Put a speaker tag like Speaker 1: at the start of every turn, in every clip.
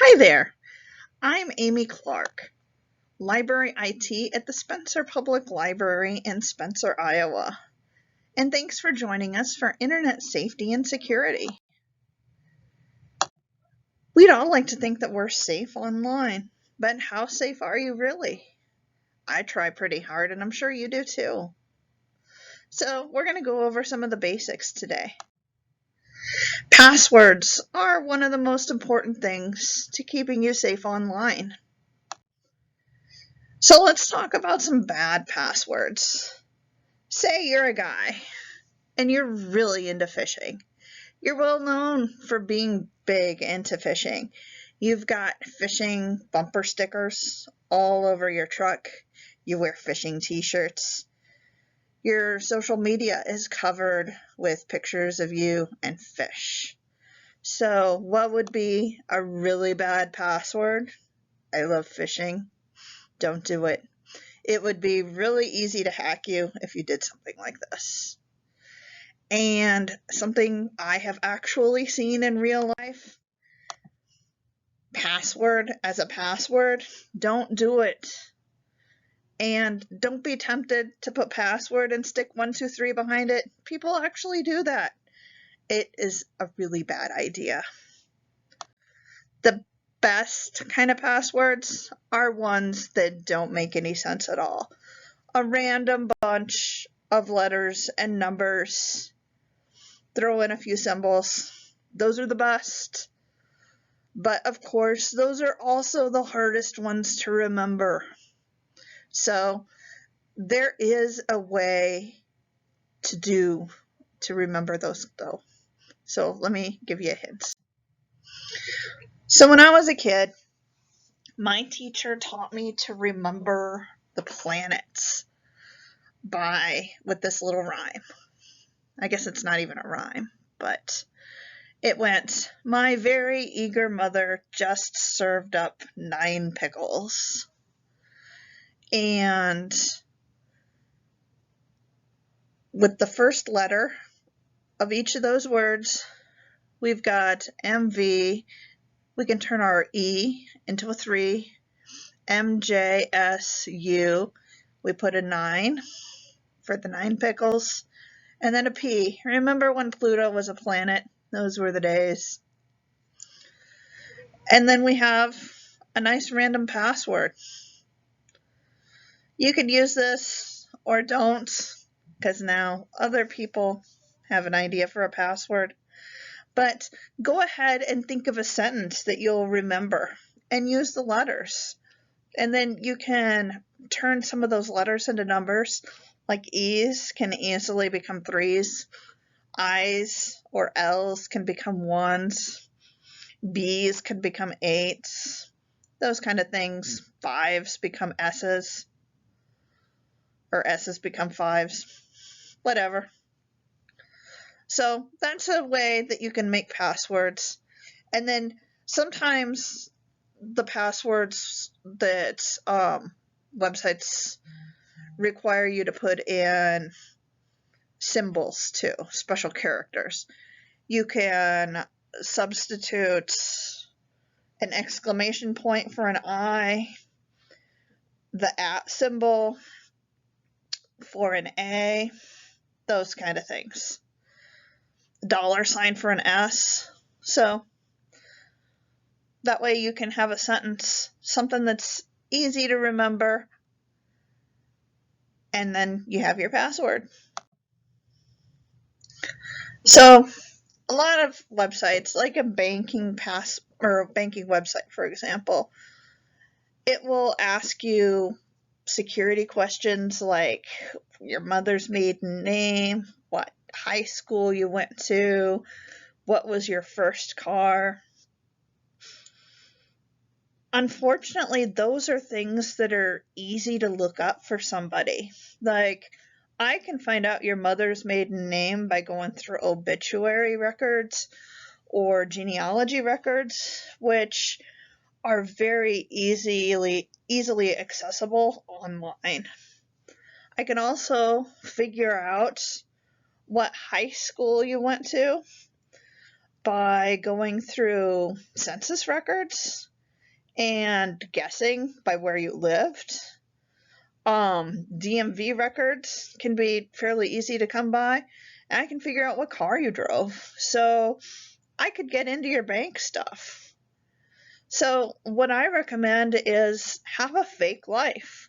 Speaker 1: Hi there, I'm Amy Clark, Library IT at the Spencer Public Library in Spencer, Iowa. And thanks for joining us for Internet Safety and Security. We'd all like to think that we're safe online, but how safe are you really? I try pretty hard, and I'm sure you do too. So we're going to go over some of the basics today. Passwords are one of the most important things to keeping you safe online. So let's talk about some bad passwords. Say you're a guy and you're really into phishing. You're well known for being big into phishing. You've got phishing bumper stickers all over your truck. You wear phishing t-shirts. Your social media is covered with pictures of you and fish. So what would be a really bad password? I love phishing. Don't do it. It would be really easy to hack you if you did something like this. And something I have actually seen in real life, password as a password, don't do it. And don't be tempted to put password and stick 123 behind it. People actually do that. It is a really bad idea. The best kind of passwords are ones that don't make any sense at all. A random bunch of letters and numbers. Throw in a few symbols. Those are the best. But of course, those are also the hardest ones to remember. So there is a way to remember those though. So let me give you a hint. So when I was a kid, my teacher taught me to remember the planets with this little rhyme. I guess it's not even a rhyme, but it went, "My very eager mother just served up 9 pickles." And with the first letter of each of those words, we've got MV. We can turn our E into a 3. MJSU. We put a 9 for the 9 pickles. And then a P. Remember when Pluto was a planet? Those were the days. And then we have a nice random password. You could use this or don't, because now other people have an idea for a password. But go ahead and think of a sentence that you'll remember and use the letters. And then you can turn some of those letters into numbers. Like E's can easily become 3s. I's or L's can become 1s. B's can become 8s. Those kind of things. 5s become S's. Or S's become 5s. Whatever. So that's a way that you can make passwords. And then sometimes the passwords that websites require you to put in symbols too, special characters. You can substitute an exclamation point for an I, the @ symbol for an A, those kind of things. $sign for an S. So that way you can have a sentence, something that's easy to remember, and then you have your password. So a lot of websites, like a banking website, for example, it will ask you security questions like your mother's maiden name, what high school you went to, what was your first car. Unfortunately, those are things that are easy to look up for somebody. Like, I can find out your mother's maiden name by going through obituary records or genealogy records, which are very easily accessible online. I can also figure out what high school you went to by going through census records and guessing by where you lived. DMV records can be fairly easy to come by, and I can figure out what car you drove. So I could get into your bank stuff. So what I recommend is have a fake life.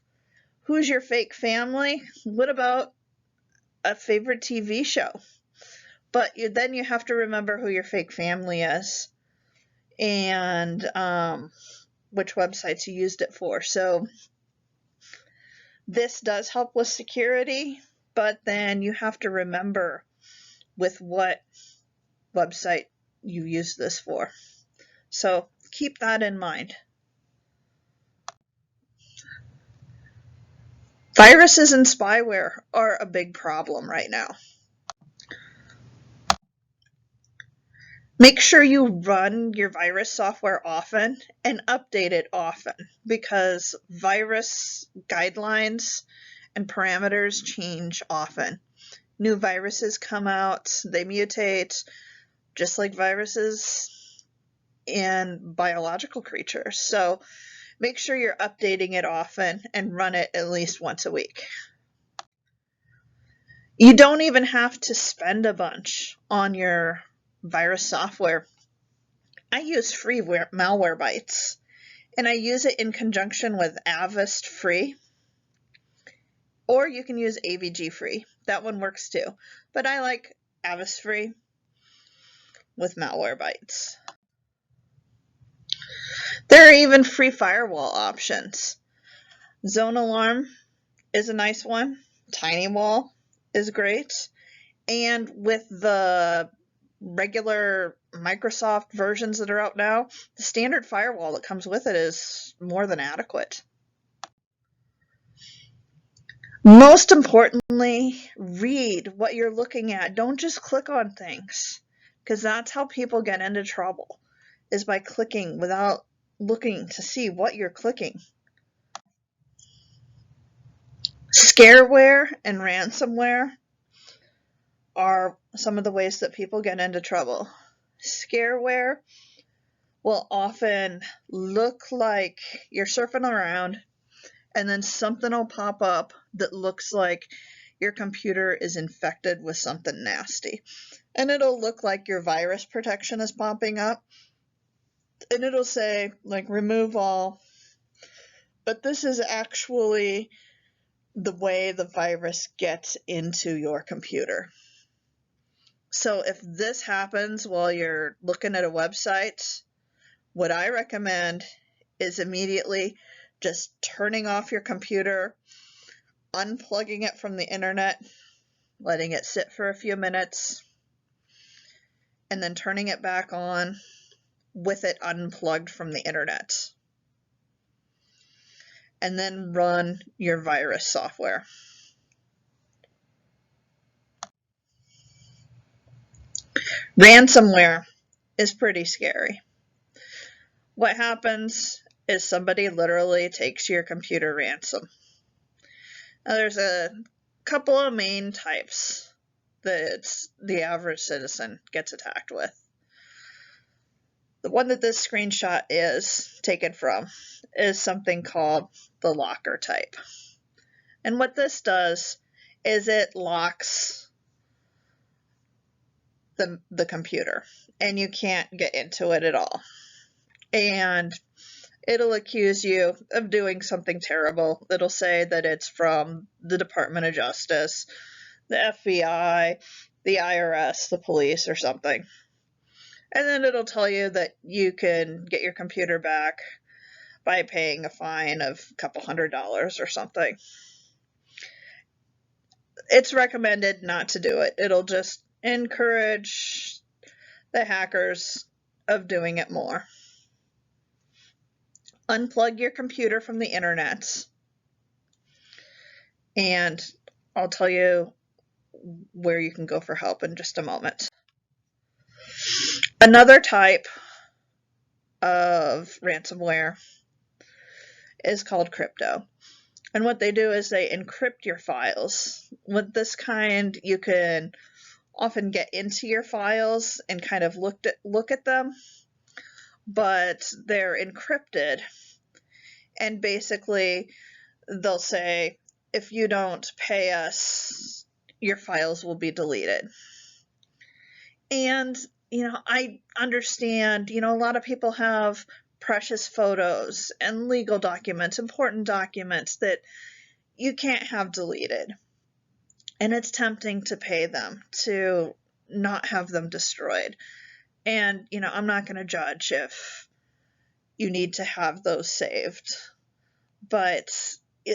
Speaker 1: Who's your fake family? What about a favorite TV show? But then you have to remember who your fake family is and which websites you used it for. So this does help with security, but then you have to remember with what website you use this for. So keep that in mind. Viruses and spyware are a big problem right now. Make sure you run your virus software often and update it often, because virus guidelines and parameters change often. New viruses come out, they mutate, just like viruses and biological creatures. So make sure you're updating it often and run it at least once a week. You don't even have to spend a bunch on your virus software. I use free Malwarebytes, and I use it in conjunction with Avast Free, or you can use AVG Free. That one works too, but I like Avast Free with Malwarebytes. There are even free firewall options. Zone Alarm is a nice one. TinyWall is great. And with the regular Microsoft versions that are out now, the standard firewall that comes with it is more than adequate. Most importantly, read what you're looking at. Don't just click on things, because that's how people get into trouble, is by clicking without looking to see what you're clicking. Scareware and ransomware are some of the ways that people get into trouble. Scareware will often look like you're surfing around and then something will pop up that looks like your computer is infected with something nasty. And it'll look like your virus protection is popping up. And it'll say, like, remove all. But this is actually the way the virus gets into your computer. So if this happens while you're looking at a website, what I recommend is immediately just turning off your computer, unplugging it from the internet, letting it sit for a few minutes, and then turning it back on with it unplugged from the internet. And then run your virus software. Ransomware is pretty scary. What happens is somebody literally takes your computer ransom. Now, there's a couple of main types that the average citizen gets attacked with. The one that this screenshot is taken from is something called the locker type. And what this does is it locks the computer, and you can't get into it at all. And it'll accuse you of doing something terrible. It'll say that it's from the Department of Justice, the FBI, the IRS, the police, or something. And then it'll tell you that you can get your computer back by paying a fine of a couple $100 or something. It's recommended not to do it. It'll just encourage the hackers of doing it more. Unplug your computer from the internet, and I'll tell you where you can go for help in just a moment. Another type of ransomware is called crypto. And what they do is they encrypt your files. With this kind, you can often get into your files and kind of look at them, but they're encrypted. And basically, they'll say, if you don't pay us, your files will be deleted. And, I understand, a lot of people have precious photos and legal documents, important documents that you can't have deleted. And it's tempting to pay them to not have them destroyed. And, I'm not going to judge if you need to have those saved. But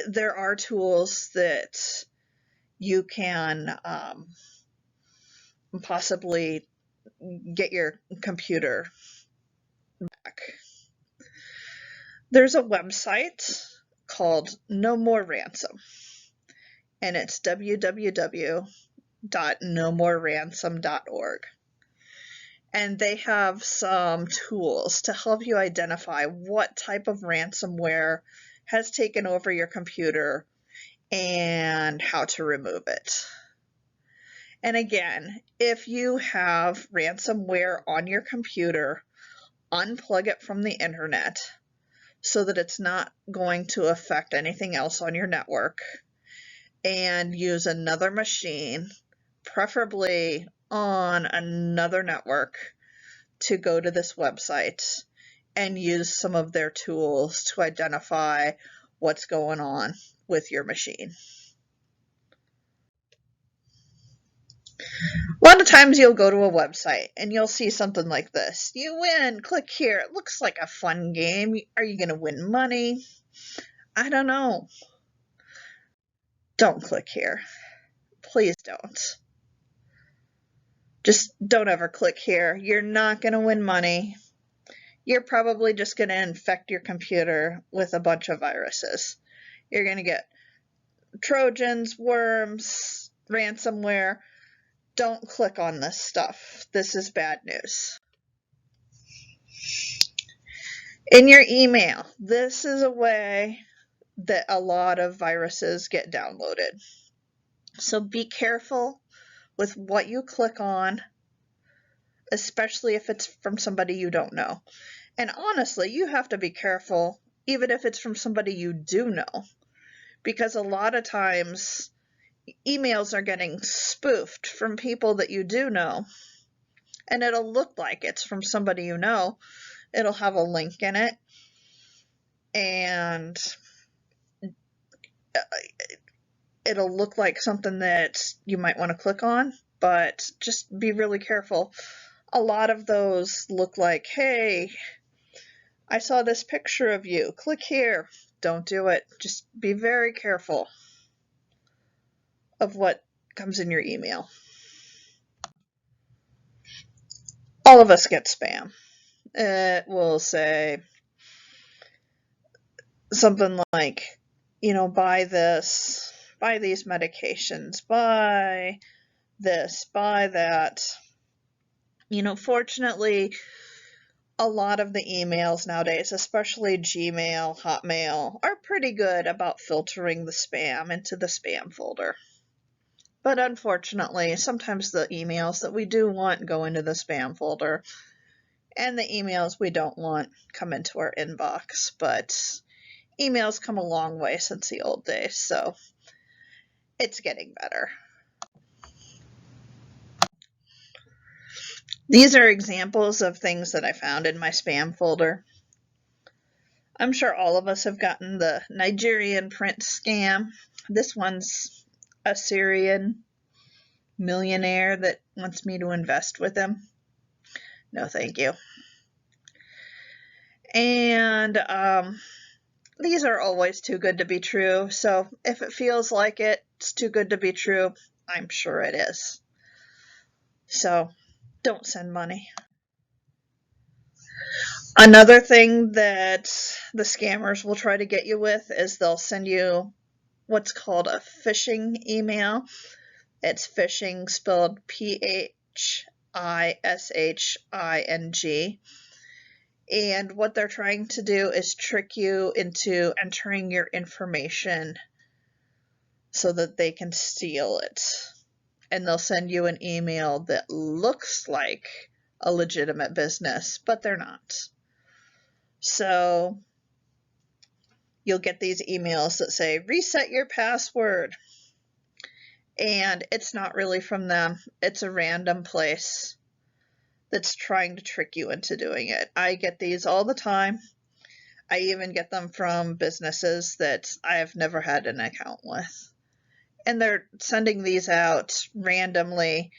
Speaker 1: there are tools that you can possibly get your computer back. There's a website called No More Ransom, and it's www.nomoreransom.org. And they have some tools to help you identify what type of ransomware has taken over your computer and how to remove it. And again, if you have ransomware on your computer, unplug it from the internet so that it's not going to affect anything else on your network, and use another machine, preferably on another network, to go to this website and use some of their tools to identify what's going on with your machine. A lot of times you'll go to a website and you'll see something like this. You win, click here. It looks like a fun game. Are you going to win money? I don't know. Don't click here. Please don't. Just don't ever click here. You're not going to win money. You're probably just going to infect your computer with a bunch of viruses. You're going to get Trojans, worms, ransomware. Don't click on this stuff. This is bad news. In your email, this is a way that a lot of viruses get downloaded. So be careful with what you click on, especially if it's from somebody you don't know. And honestly, you have to be careful even if it's from somebody you do know, because a lot of times emails are getting spoofed from people that you do know, and it'll look like it's from somebody you know. It'll have a link in it, and it'll look like something that you might want to click on, but just be really careful. A lot of those look like, hey, I saw this picture of you. Click here. Don't do it. Just be very careful of what comes in your email. All of us get spam. It will say something like, buy this, buy these medications, buy this, buy that. Fortunately, a lot of the emails nowadays, especially Gmail, Hotmail, are pretty good about filtering the spam into the spam folder. But unfortunately, sometimes the emails that we do want go into the spam folder, and the emails we don't want come into our inbox. But emails come a long way since the old days, so it's getting better. These are examples of things that I found in my spam folder. I'm sure all of us have gotten the Nigerian print scam. This one's a Syrian millionaire that wants me to invest with him. No, thank you. And these are always too good to be true. So if it feels like it's too good to be true, I'm sure it is. So don't send money. Another thing that the scammers will try to get you with is they'll send you what's called a phishing email. It's phishing spelled Phishing. And what they're trying to do is trick you into entering your information so that they can steal it. and they'll send you an email that looks like a legitimate business, but they're not. So you'll get these emails that say, reset your password. And it's not really from them. It's a random place that's trying to trick you into doing it. I get these all the time. I even get them from businesses that I have never had an account with. And they're sending these out randomly,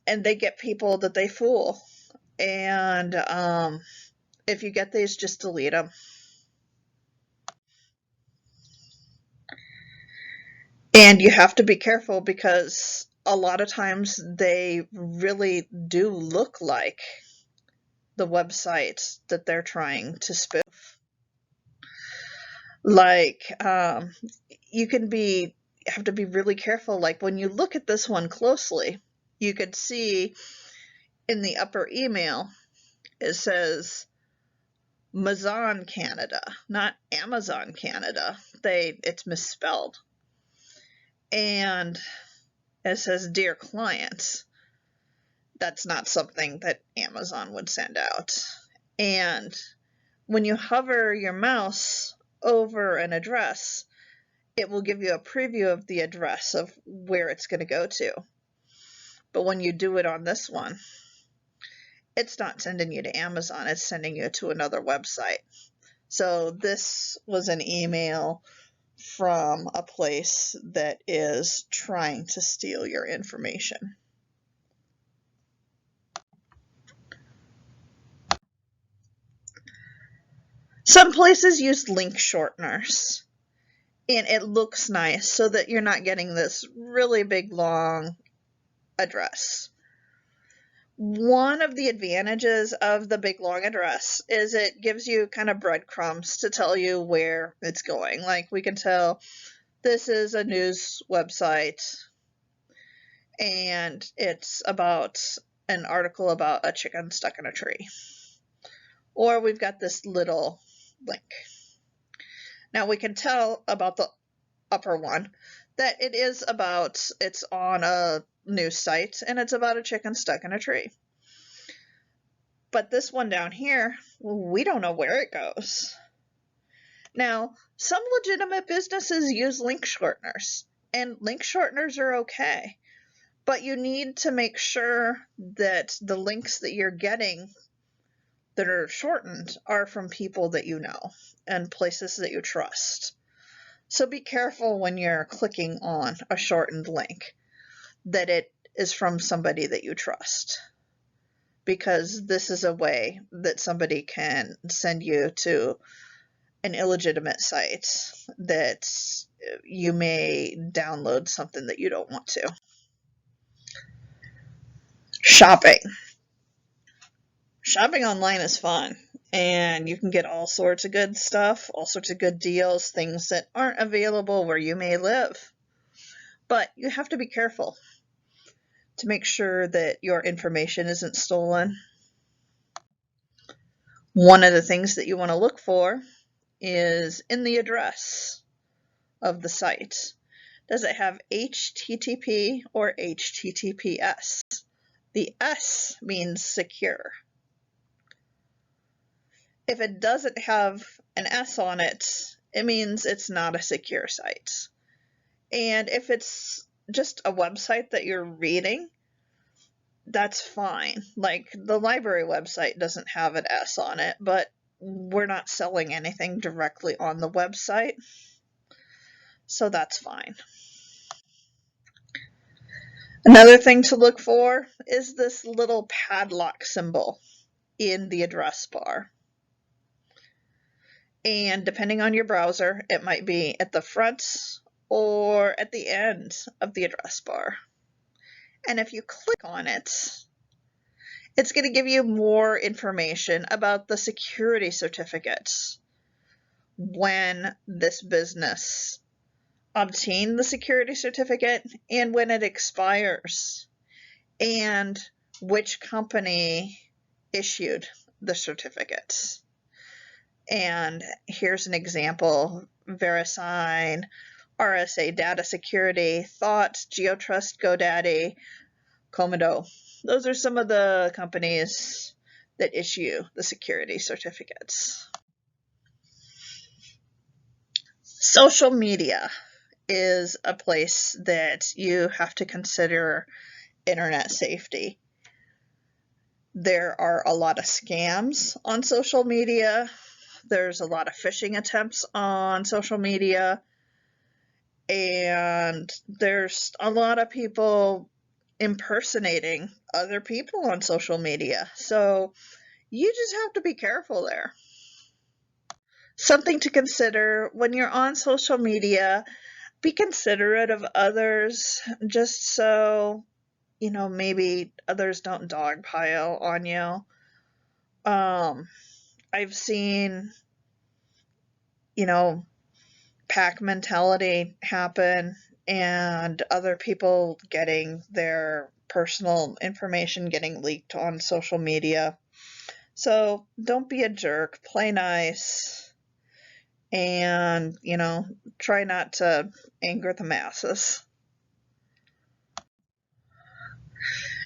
Speaker 1: and they get people that they fool. And if you get these, just delete them. And you have to be careful because a lot of times they really do look like the websites that they're trying to spoof. Like, you have to be really careful. Like, when you look at this one closely, you could see in the upper email, it says Mazon Canada, not Amazon Canada. It's misspelled. And it says, Dear Clients. That's not something that Amazon would send out. And when you hover your mouse over an address, it will give you a preview of the address of where it's going to go to. But when you do it on this one, it's not sending you to Amazon, it's sending you to another website. So this was an email from a place that is trying to steal your information. Some places use link shorteners, and it looks nice so that you're not getting this really big long address. One of the advantages of the big long address is it gives you kind of breadcrumbs to tell you where it's going. Like, we can tell this is a news website and it's about an article about a chicken stuck in a tree. Or we've got this little link. Now we can tell about the upper one that it's on a news site and it's about a chicken stuck in a tree. But this one down here, we don't know where it goes. Now, some legitimate businesses use link shorteners, and link shorteners are okay. But you need to make sure that the links that you're getting that are shortened are from people that you know and places that you trust. So be careful when you're clicking on a shortened link that it is from somebody that you trust, because this is a way that somebody can send you to an illegitimate site that you may download something that you don't want to. Shopping. Shopping online is fun, and you can get all sorts of good stuff, all sorts of good deals, things that aren't available where you may live. But you have to be careful to make sure that your information isn't stolen. One of the things that you want to look for is in the address of the site. Does it have HTTP or HTTPS? The S means secure. If it doesn't have an S on it, it means it's not a secure site. And if it's just a website that you're reading, that's fine. Like, the library website doesn't have an S on it, but we're not selling anything directly on the website, so that's fine. Another thing to look for is this little padlock symbol in the address bar. And depending on your browser, it might be at the front or at the end of the address bar. And if you click on it, it's going to give you more information about the security certificates, when this business obtained the security certificate and when it expires, and which company issued the certificates. And here's an example: VeriSign RSA Data Security, Thought, GeoTrust, GoDaddy, Komodo. Those are some of the companies that issue the security certificates. Social media is a place that you have to consider internet safety. There are a lot of scams on social media. There's a lot of phishing attempts on social media. And there's a lot of people impersonating other people on social media. So you just have to be careful there. Something to consider when you're on social media, be considerate of others, just so, maybe others don't dogpile on you. I've seen, pack mentality happen and other people getting their personal information getting leaked on social media. So don't be a jerk, play nice, and, try not to anger the masses.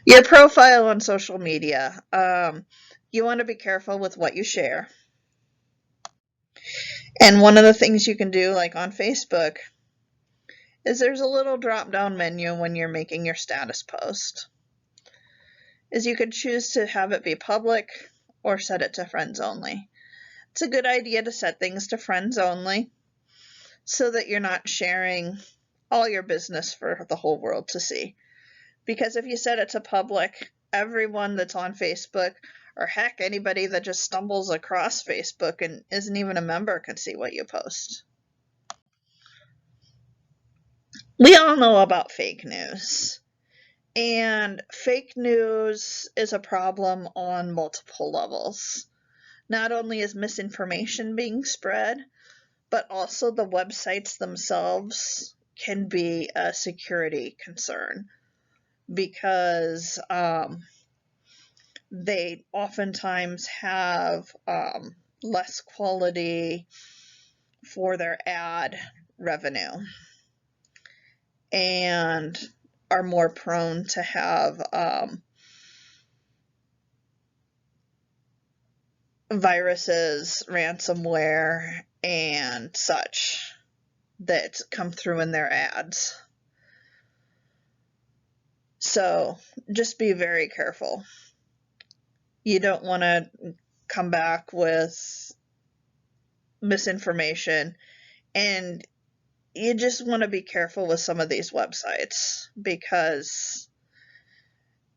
Speaker 1: Your profile on social media. You want to be careful with what you share. And one of the things you can do, like on Facebook, is there's a little drop-down menu when you're making your status post. Is you could choose to have it be public or set it to friends only. It's a good idea to set things to friends only so that you're not sharing all your business for the whole world to see. Because if you set it to public, everyone that's on Facebook, or heck, anybody that just stumbles across Facebook and isn't even a member, can see what you post. We all know about fake news. And fake news is a problem on multiple levels. Not only is misinformation being spread, but also the websites themselves can be a security concern because they oftentimes have less quality for their ad revenue and are more prone to have viruses, ransomware, and such that come through in their ads. So just be very careful. You don't want to come back with misinformation, and you just want to be careful with some of these websites because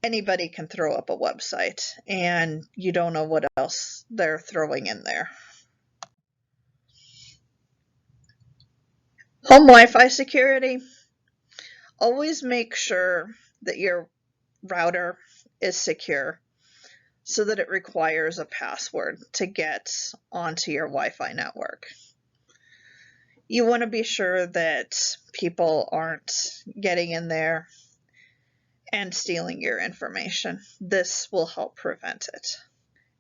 Speaker 1: anybody can throw up a website and you don't know what else they're throwing in there. Home Wi-Fi security. Always make sure that your router is secure so that it requires a password to get onto your Wi-Fi network. You want to be sure that people aren't getting in there and stealing your information. This will help prevent it.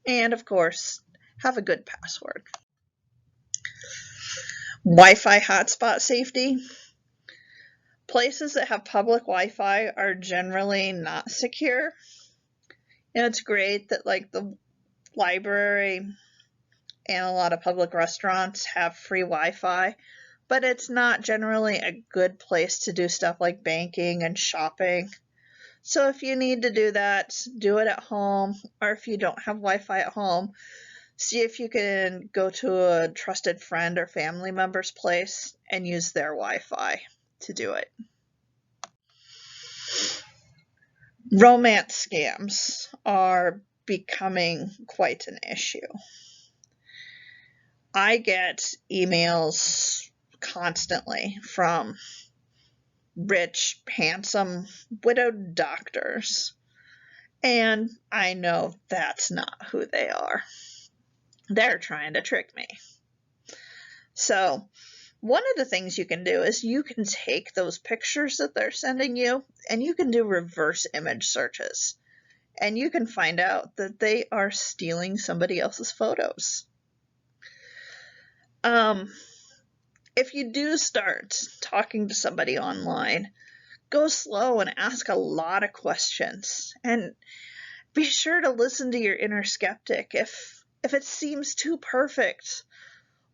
Speaker 1: And of course, have a good password. Wi-Fi hotspot safety. Places that have public Wi-Fi are generally not secure. It's great that like the library and a lot of public restaurants have free Wi-Fi, but it's not generally a good place to do stuff like banking and shopping. So if you need to do that, do it at home, or if you don't have Wi-Fi at home, see if you can go to a trusted friend or family member's place and use their Wi-Fi to do it. Romance scams are becoming quite an issue. I get emails constantly from rich, handsome, widowed doctors, and I know that's not who they are. They're trying to trick me. So one of the things you can do is you can take those pictures that they're sending you and you can do reverse image searches. And you can find out that they are stealing somebody else's photos. if you do start talking to somebody online, go slow and ask a lot of questions. And be sure to listen to your inner skeptic. If it seems too perfect,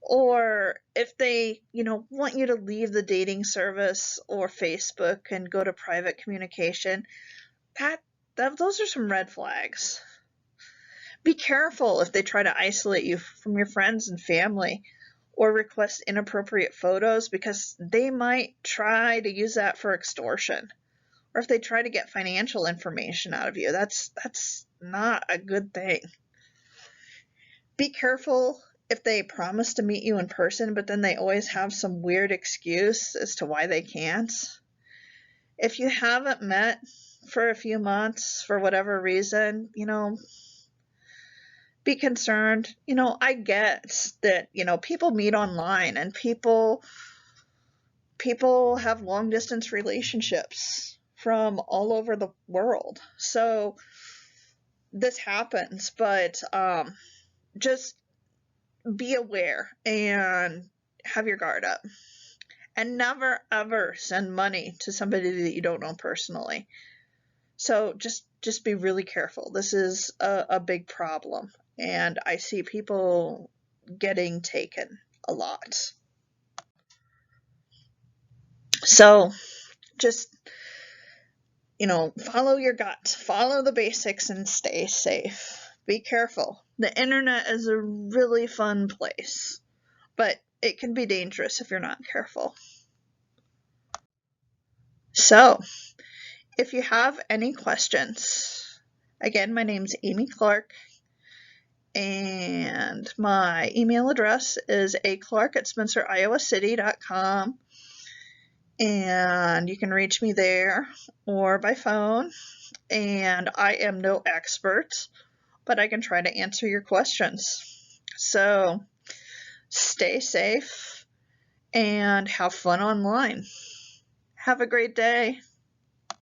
Speaker 1: or if they, want you to leave the dating service or Facebook and go to private communication, those are some red flags. Be careful if they try to isolate you from your friends and family or request inappropriate photos, because they might try to use that for extortion. Or if they try to get financial information out of you, that's not a good thing. Be careful if they promise to meet you in person, but then they always have some weird excuse as to why they can't. If you haven't met for a few months for whatever reason, be concerned. I get that, people meet online and people have long distance relationships from all over the world. So this happens, but just be aware and have your guard up. And never ever send money to somebody that you don't know personally. So just be really careful. This is a big problem, and I see people getting taken a lot. So just, follow your gut, follow the basics, and stay safe. Be careful. The internet is a really fun place, but it can be dangerous if you're not careful. So, if you have any questions, again, my name's Amy Clark, and my email address is aclark@spenceriowa.city.com, and you can reach me there or by phone. And I am no expert, but I can try to answer your questions. So stay safe and have fun online. Have a great day.